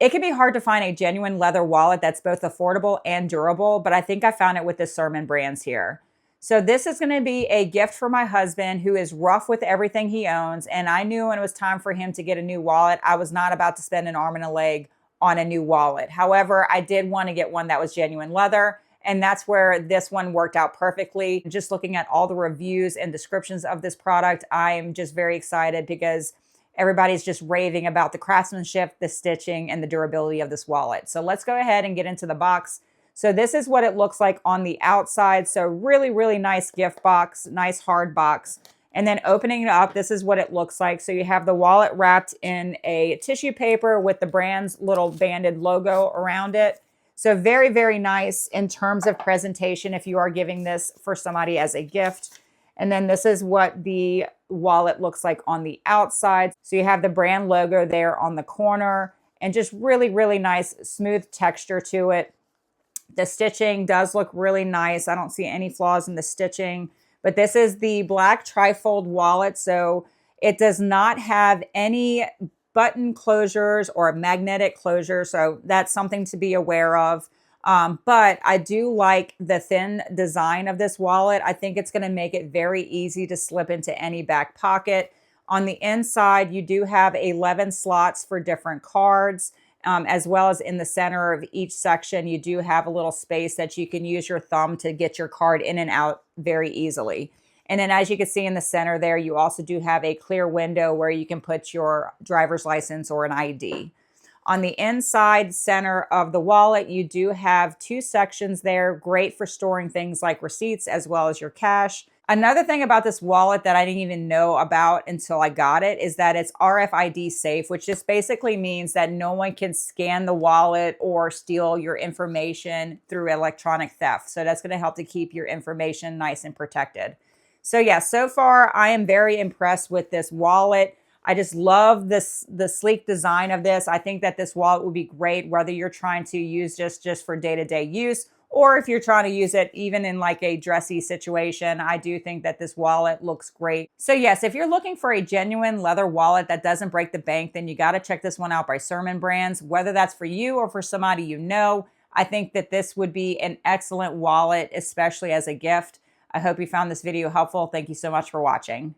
It can be hard to find a genuine leather wallet that's both affordable and durable, but I think I found it with the SERMAN brands here. So this is going to be a gift for my husband who is rough with everything he owns. And I knew when it was time for him to get a new wallet, I was not about to spend an arm and a leg on a new wallet. However, I did want to get one that was genuine leather. And that's where this one worked out perfectly. Just looking at all the reviews and descriptions of this product, I am just very excited because everybody's just raving about the craftsmanship, the stitching, and the durability of this wallet. So let's go ahead and get into the box. So this is what it looks like on the outside. So really, really nice gift box, nice hard box. And then opening it up, this is what it looks like. So you have the wallet wrapped in a tissue paper with the brand's little banded logo around it. So very, very nice in terms of presentation if you are giving this for somebody as a gift. And then this is what the wallet looks like on the outside. So you have the brand logo there on the corner and just really, really nice smooth texture to it. The stitching does look really nice. I don't see any flaws in the stitching, but this is the black trifold wallet. So it does not have any button closures or magnetic closure. So that's something to be aware of. But I do like the thin design of this wallet. I think it's going to make it very easy to slip into any back pocket. On the inside, you do have 11 slots for different cards. As well as in the center of each section, you do have a little space that you can use your thumb to get your card in and out very easily. And then as you can see in the center there, you also do have a clear window where you can put your driver's license or an ID. On the inside center of the wallet, you do have two sections there, great for storing things like receipts as well as your cash. Another thing about this wallet that I didn't even know about until I got it is that it's RFID safe, which just basically means that no one can scan the wallet or steal your information through electronic theft. So that's going to help to keep your information nice and protected. So yeah, so far I am very impressed with this wallet. I just love the sleek design of this. I think that this wallet would be great whether you're trying to use just for day-to-day use, or if you're trying to use it even in like a dressy situation. I do think that this wallet looks great. So yes, if you're looking for a genuine leather wallet that doesn't break the bank, then you got to check this one out by SERMAN Brands. Whether that's for you or for somebody you know, I think that this would be an excellent wallet, especially as a gift. I hope you found this video helpful. Thank you so much for watching.